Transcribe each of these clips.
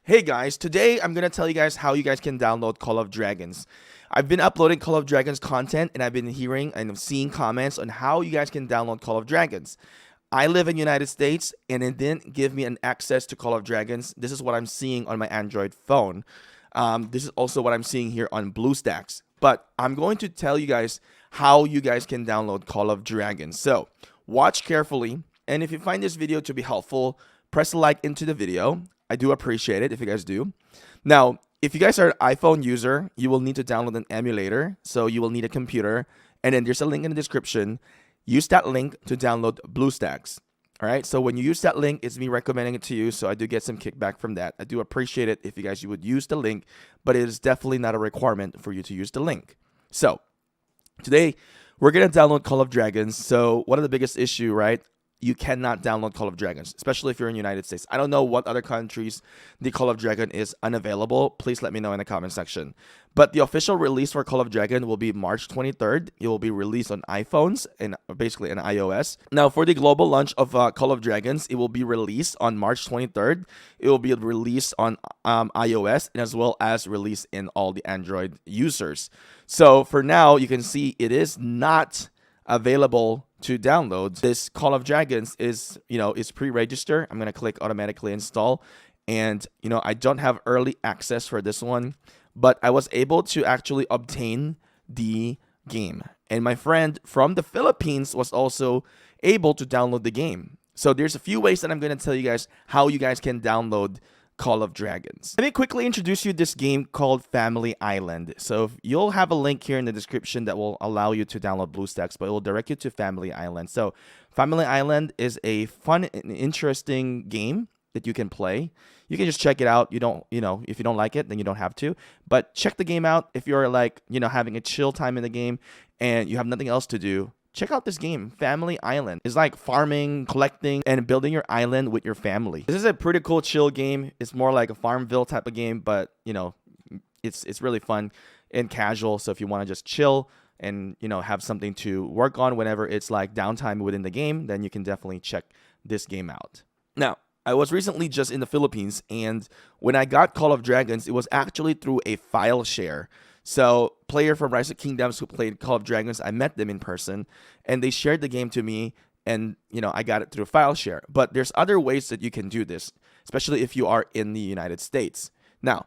Hey guys, today I'm gonna tell you guys how you guys can download Call of Dragons. I've been uploading Call of Dragons content and I've been hearing and seeing comments on how you guys can download Call of Dragons. I live in the United States and it didn't give me an access to Call of Dragons. This is what I'm seeing on my Android phone. This is also what I'm seeing here on BLUESTACKS. But I'm going to tell you guys how you guys can download Call of Dragons. So watch carefully, and if you find this video to be helpful, press a like into the video. I do appreciate it if you guys do. Now, if you guys are an iPhone user, you will need to download an emulator. So you will need a computer. And then there's a link in the description. Use that link to download BLUESTACKS. All right. So when you use that link, it's me recommending it to you. So I do get some kickback from that. I do appreciate it if you guys would use the link, but it is definitely not a requirement for you to use the link. So today we're going to download Call of Dragons. So one of the biggest issue, right? You cannot download Call of Dragons, especially if you're in the United States. I don't know what other countries the Call of Dragon is unavailable. Please let me know in the comment section. But the official release for Call of Dragon will be March 23rd. It will be released on iPhones and basically on iOS. Now, for the global launch of Call of Dragons, it will be released on March 23rd. It will be released on iOS and as well as released in all the Android users. So for now, you can see it is not available to download. This Call of Dragons is pre-registered. I'm going to click automatically install, and I don't have early access for this one, but I was able to actually obtain the game, and my friend from the Philippines was also able to download the game. So there's a few ways that I'm going to tell you guys how you guys can download Call of Dragons. Let me quickly introduce you this game called Family Island. So you'll have a link here in the description that will allow you to download BLUESTACKS, but it will direct you to Family Island. So Family Island is a fun and interesting game that you can play. You can just check it out. If you don't like it, then you don't have to. But check the game out if you're having a chill time in the game and you have nothing else to do. Check out this game, Family Island. It's like farming, collecting, and building your island with your family. This is a pretty cool chill game. It's more like a Farmville type of game, but it's really fun and casual. So if you want to just chill and have something to work on whenever it's like downtime within the game, then you can definitely check this game out. Now, I was recently just in the Philippines, and when I got Call of Dragons, it was actually through a file share. So player from Rise of Kingdoms who played Call of Dragons, I met them in person and they shared the game to me, and I got it through file share. But there's other ways that you can do this, especially if you are in the United States. Now,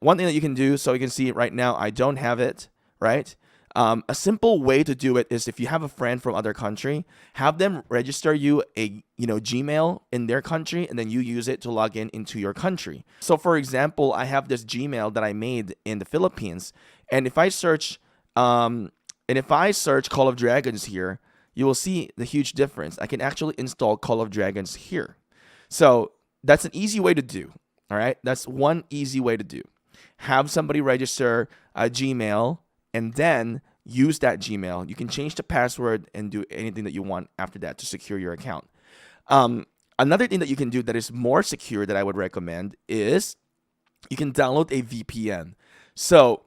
one thing that you can do, so you can see right now I don't have it, right? A simple way to do it is if you have a friend from other country, have them register you a Gmail in their country, and then you use it to log in into your country. So for example, I have this Gmail that I made in the Philippines, and if I search Call of Dragons here, you will see the huge difference. I can actually install Call of Dragons here. So that's an easy way to do. All right, that's one easy way to do. Have somebody register a Gmail, and then use that Gmail. You can change the password and do anything that you want after that to secure your account. Another thing that you can do that is more secure that I would recommend is you can download a VPN. So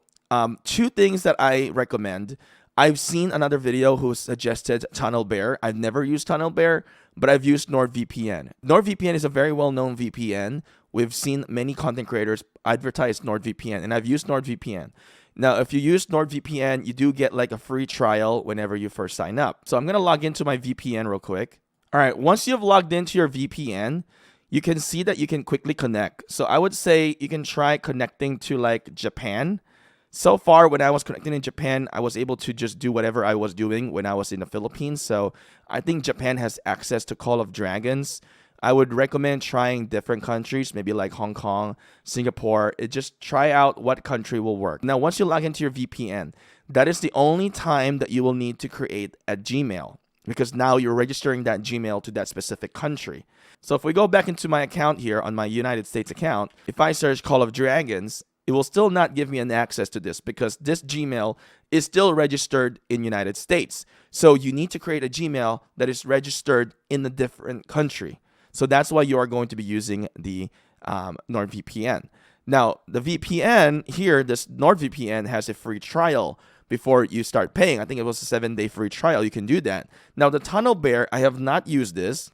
two things that I recommend. I've seen another video who suggested TunnelBear. I've never used TunnelBear, but I've used NordVPN. NordVPN is a very well-known VPN. We've seen many content creators advertise NordVPN, and I've used NordVPN. Now, if you use NordVPN, you do get like a free trial whenever you first sign up. So I'm going to log into my VPN real quick. All right, once you've logged into your VPN, you can see that you can quickly connect. So I would say you can try connecting to like Japan. So far, when I was connecting in Japan, I was able to just do whatever I was doing when I was in the Philippines. So I think Japan has access to Call of Dragons. I would recommend trying different countries, maybe like Hong Kong, Singapore. Just try out what country will work. Now, once you log into your VPN, that is the only time that you will need to create a Gmail, because now you're registering that Gmail to that specific country. So if we go back into my account here on my United States account, if I search Call of Dragons, it will still not give me an access to this because this Gmail is still registered in United States. So you need to create a Gmail that is registered in a different country. So that's why you are going to be using the NordVPN. Now, the VPN here, this NordVPN has a free trial before you start paying. I think it was a 7-day free trial. You can do that. Now, the TunnelBear, I have not used this.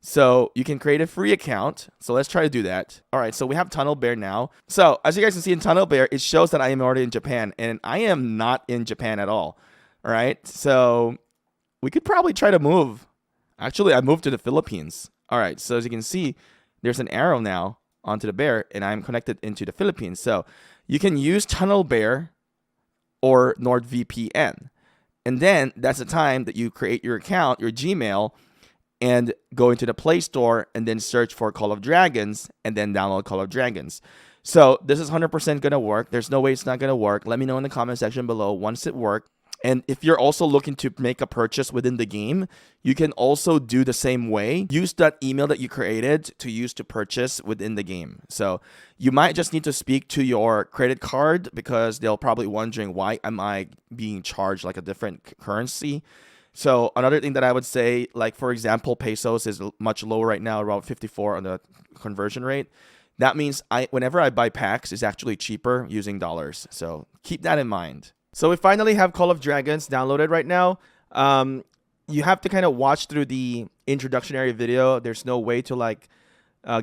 So you can create a free account. So let's try to do that. All right, so we have Tunnel Bear now. So as you guys can see in Tunnel Bear, it shows that I am already in Japan, and I am not in Japan at all. All right, so we could probably try to move. Actually, I moved to the Philippines. All right, so as you can see, there's an arrow now onto the bear, and I'm connected into the Philippines. So you can use Tunnel Bear or NordVPN. And then that's the time that you create your account, your Gmail, and go into the Play Store and then search for Call of Dragons and then download Call of Dragons. So this is 100% going to work. There's no way it's not going to work. Let me know in the comment section below once it works. And if you're also looking to make a purchase within the game, you can also do the same way. Use that email that you created to use to purchase within the game. So you might just need to speak to your credit card because they'll probably wondering why am I being charged like a different currency. So another thing that I would say, like for example, pesos is much lower right now, around 54 on the conversion rate. That means whenever I buy packs, it's actually cheaper using dollars. So keep that in mind. So we finally have Call of Dragons downloaded right now. You have to kind of watch through the introductory video. There's no way to like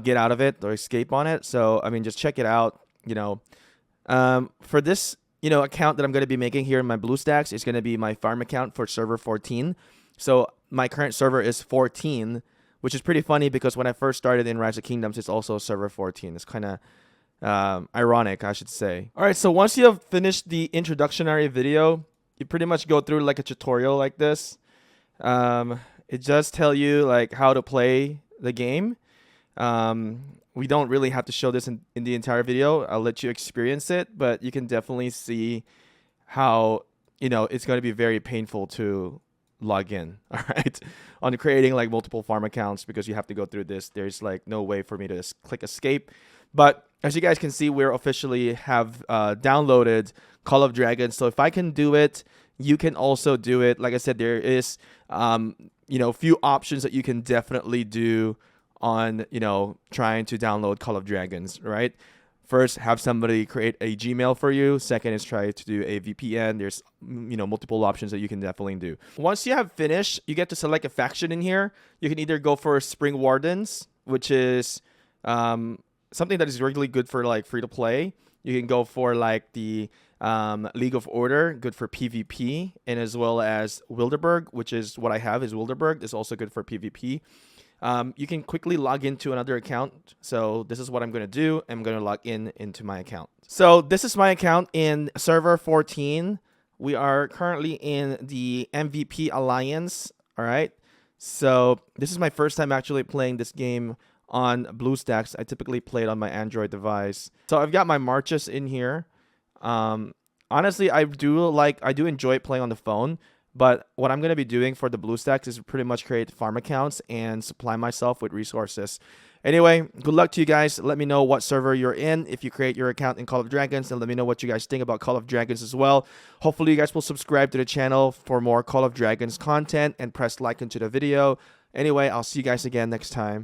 get out of it or escape on it. So I mean, just check it out. For this account that I'm going to be making here in my BlueStacks, it's going to be my farm account for server 14. So my current server is 14, which is pretty funny because when I first started in Rise of Kingdoms, it's also server 14. It's kind of ironic, I should say. All right, so once you have finished the introductory video, you pretty much go through like a tutorial like this. It does tell you like how to play the game. We don't really have to show this in the entire video. I'll let you experience it, but you can definitely see how it's going to be very painful to log in. All right, on creating like multiple farm accounts because you have to go through this. There's like no way for me to just click escape. But as you guys can see, we're officially have downloaded Call of Dragons. So if I can do it, you can also do it. Like I said, there is a few options that you can definitely do on trying to download Call of Dragons, right? First, have somebody create a Gmail for you. Second is try to do a VPN. There's multiple options that you can definitely do. Once you have finished, you get to select a faction in here. You can either go for Spring Wardens, which is something that is really good for like free to play. You can go for like the League of Order, good for PvP, and as well as Wilderberg, which is what I have is Wilderberg. It's also good for PvP. You can quickly log into another account. So this is what I'm going to do. I'm going to log into my account. So this is my account in server 14. We are currently in the MVP Alliance. All right. So this is my first time actually playing this game on BlueStacks. I typically play it on my Android device. So I've got my marches in here. Honestly, I do enjoy playing on the phone. But what I'm going to be doing for the BlueStacks is pretty much create farm accounts and supply myself with resources. Anyway, good luck to you guys. Let me know what server you're in if you create your account in Call of Dragons, and let me know what you guys think about Call of Dragons as well. Hopefully you guys will subscribe to the channel for more Call of Dragons content and press like into the video. Anyway, I'll see you guys again next time.